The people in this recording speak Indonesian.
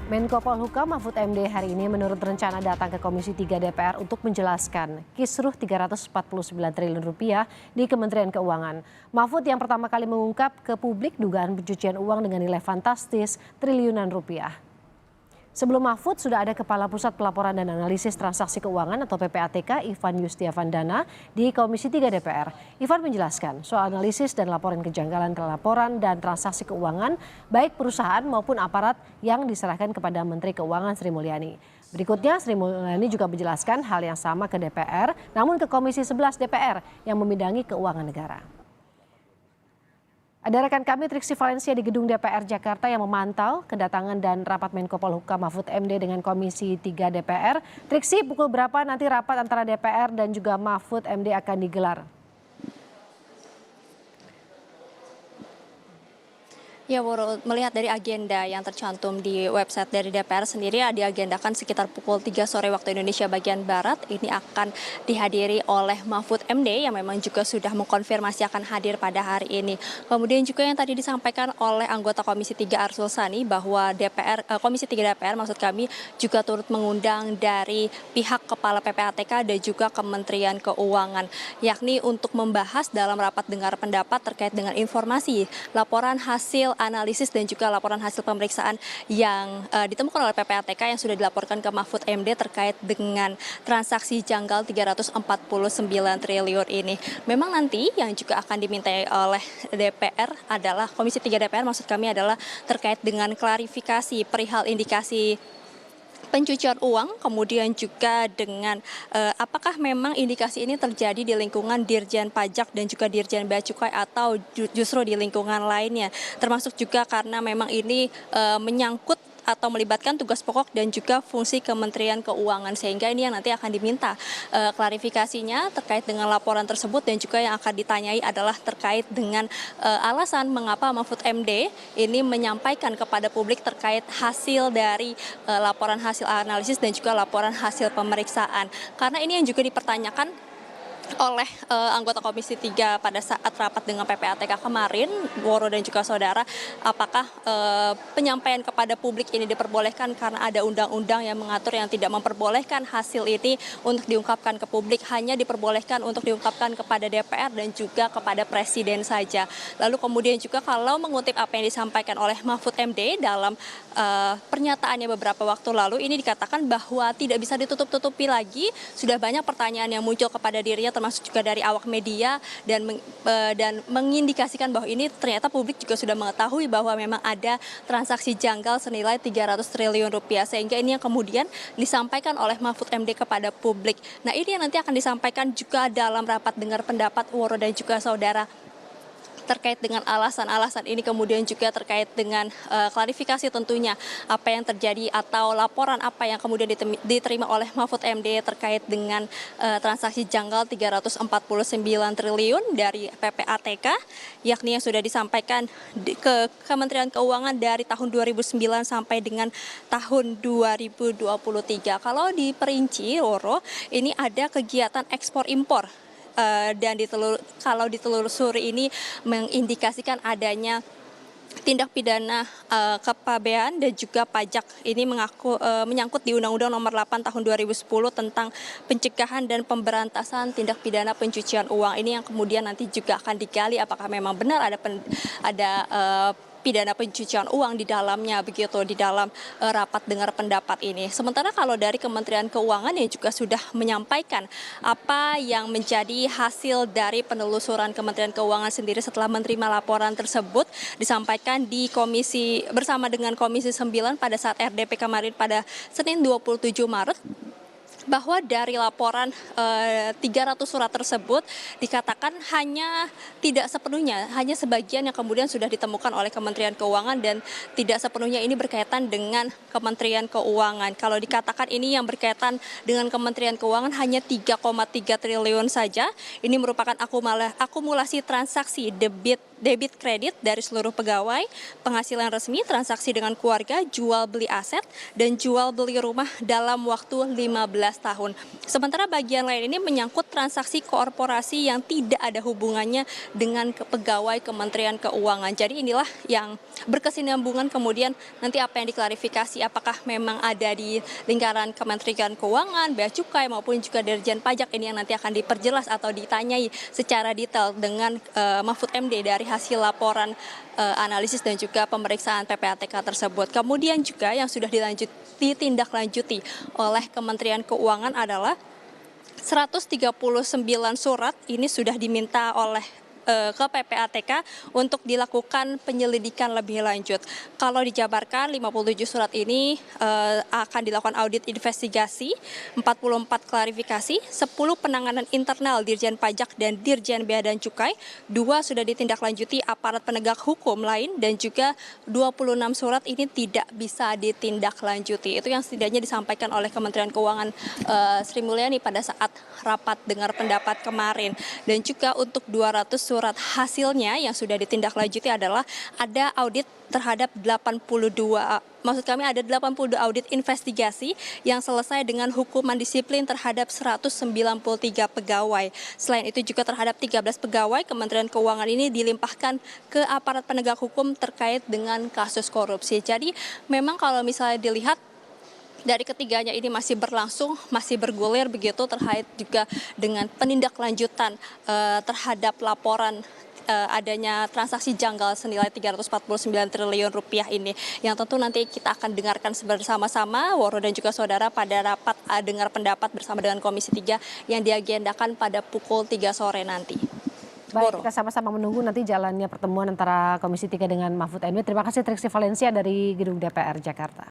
Menko Polhukam Mahfud MD hari ini menurut rencana datang ke Komisi 3 DPR untuk menjelaskan kisruh Rp349 triliun di Kementerian Keuangan. Mahfud yang pertama kali mengungkap ke publik dugaan pencucian uang dengan nilai fantastis triliunan rupiah. Sebelum Mahfud sudah ada Kepala Pusat Pelaporan dan Analisis Transaksi Keuangan atau PPATK Ivan Yustiavandana di Komisi 3 DPR. Ivan menjelaskan soal analisis dan laporan kejanggalan ke laporan dan transaksi keuangan baik perusahaan maupun aparat yang diserahkan kepada Menteri Keuangan Sri Mulyani. Berikutnya Sri Mulyani juga menjelaskan hal yang sama ke DPR namun ke Komisi 11 DPR yang membidangi keuangan negara. Ada rekan kami Triksi Valencia di gedung DPR Jakarta yang memantau kedatangan dan rapat Menko Polhukam Mahfud MD dengan Komisi 3 DPR. Triksi, pukul berapa nanti rapat antara DPR dan juga Mahfud MD akan digelar? Ya, melihat dari agenda yang tercantum di website dari DPR sendiri, diagendakan sekitar pukul 3 sore waktu Indonesia bagian Barat. Ini akan dihadiri oleh Mahfud MD yang memang juga sudah mengkonfirmasi akan hadir pada hari ini. Kemudian juga yang tadi disampaikan oleh anggota Komisi 3 Arsul Sani bahwa Komisi 3 DPR maksud kami juga turut mengundang dari pihak Kepala PPATK dan juga Kementerian Keuangan, yakni untuk membahas dalam rapat dengar pendapat terkait dengan informasi laporan hasil analisis dan juga laporan hasil pemeriksaan yang ditemukan oleh PPATK yang sudah dilaporkan ke Mahfud MD terkait dengan transaksi janggal 349 triliun ini. Memang nanti yang juga akan dimintai oleh DPR adalah Komisi 3 DPR maksud kami adalah terkait dengan klarifikasi perihal indikasi pencucian uang, kemudian juga dengan apakah memang indikasi ini terjadi di lingkungan Dirjen Pajak dan juga Dirjen Bea Cukai atau justru di lingkungan lainnya, termasuk juga karena memang ini menyangkut atau melibatkan tugas pokok dan juga fungsi Kementerian Keuangan, sehingga ini yang nanti akan diminta klarifikasinya terkait dengan laporan tersebut dan juga yang akan ditanyai adalah terkait dengan alasan mengapa Mahfud MD ini menyampaikan kepada publik terkait hasil dari laporan hasil analisis dan juga laporan hasil pemeriksaan, karena ini yang juga dipertanyakan oleh anggota Komisi 3 pada saat rapat dengan PPATK kemarin, Woro dan juga saudara, apakah penyampaian kepada publik ini diperbolehkan karena ada undang-undang yang mengatur yang tidak memperbolehkan hasil ini untuk diungkapkan ke publik, hanya diperbolehkan untuk diungkapkan kepada DPR dan juga kepada Presiden saja. Lalu kemudian juga kalau mengutip apa yang disampaikan oleh Mahfud MD dalam pernyataannya beberapa waktu lalu, ini dikatakan bahwa tidak bisa ditutup-tutupi lagi, sudah banyak pertanyaan yang muncul kepada dirinya termasuk juga dari awak media dan mengindikasikan bahwa ini ternyata publik juga sudah mengetahui bahwa memang ada transaksi janggal senilai 300 triliun rupiah, sehingga ini yang kemudian disampaikan oleh Mahfud MD kepada publik. Nah, ini yang nanti akan disampaikan juga dalam rapat dengar pendapat Woro dan juga saudara terkait dengan alasan-alasan ini, kemudian juga terkait dengan klarifikasi tentunya apa yang terjadi atau laporan apa yang kemudian diterima oleh Mahfud MD terkait dengan transaksi janggal 349 triliun dari PPATK, yakni yang sudah disampaikan ke Kementerian Keuangan dari tahun 2009 sampai dengan tahun 2023. Kalau diperinci, Roro, ini ada kegiatan ekspor impor. Dan kalau ditelusuri ini mengindikasikan adanya tindak pidana kepabean dan juga pajak. Ini menyangkut di Undang-Undang Nomor 8 Tahun 2010 tentang pencegahan dan pemberantasan tindak pidana pencucian uang. Ini yang kemudian nanti juga akan digali apakah memang benar ada pidana pencucian uang di dalamnya, begitu di dalam rapat dengar pendapat ini. Sementara kalau dari Kementerian Keuangan yang juga sudah menyampaikan apa yang menjadi hasil dari penelusuran Kementerian Keuangan sendiri setelah menerima laporan tersebut, disampaikan di komisi bersama dengan Komisi 9 pada saat RDP kemarin pada Senin 27 Maret. Bahwa dari laporan 300 surat tersebut dikatakan hanya tidak sepenuhnya, hanya sebagian yang kemudian sudah ditemukan oleh Kementerian Keuangan dan tidak sepenuhnya ini berkaitan dengan Kementerian Keuangan. Kalau dikatakan ini yang berkaitan dengan Kementerian Keuangan hanya 3,3 triliun saja, ini merupakan akumulasi transaksi debit kredit dari seluruh pegawai, penghasilan resmi, transaksi dengan keluarga, jual beli aset, dan jual beli rumah dalam waktu 15 tahun. Sementara bagian lain ini menyangkut transaksi korporasi yang tidak ada hubungannya dengan pegawai Kementerian Keuangan. Jadi inilah yang berkesinambungan, kemudian nanti apa yang diklarifikasi, apakah memang ada di lingkaran Kementerian Keuangan, Bea Cukai maupun juga Dirjen Pajak, ini yang nanti akan diperjelas atau ditanyai secara detail dengan Mahfud MD dari hasil laporan analisis dan juga pemeriksaan PPATK tersebut. Kemudian juga yang sudah ditindaklanjuti oleh Kementerian Keuangan adalah 139 surat ini sudah diminta oleh ke PPATK untuk dilakukan penyelidikan lebih lanjut. Kalau dijabarkan 57 surat ini akan dilakukan audit investigasi, 44 klarifikasi, 10 penanganan internal Dirjen Pajak dan Dirjen Bea dan Cukai, 2 sudah ditindaklanjuti aparat penegak hukum lain, dan juga 26 surat ini tidak bisa ditindaklanjuti. Itu yang setidaknya disampaikan oleh Kementerian Keuangan Sri Mulyani pada saat rapat dengar pendapat kemarin. Dan juga untuk 200 surat hasilnya yang sudah ditindaklanjuti adalah ada audit terhadap 82, maksud kami ada 82 audit investigasi yang selesai dengan hukuman disiplin terhadap 193 pegawai. Selain itu juga terhadap 13 pegawai Kementerian Keuangan ini dilimpahkan ke aparat penegak hukum terkait dengan kasus korupsi. Jadi memang kalau misalnya dilihat dari ketiganya ini masih berlangsung, masih bergulir begitu terkait juga dengan penindaklanjutan terhadap laporan adanya transaksi janggal senilai 349 triliun rupiah ini, yang tentu nanti kita akan dengarkan bersama-sama Woro dan juga saudara pada rapat dengar pendapat bersama dengan Komisi 3 yang diagendakan pada pukul 3 sore nanti. Baik, kita sama-sama menunggu nanti jalannya pertemuan antara Komisi 3 dengan Mahfud MD. Terima kasih Triksi Valencia dari Gedung DPR Jakarta.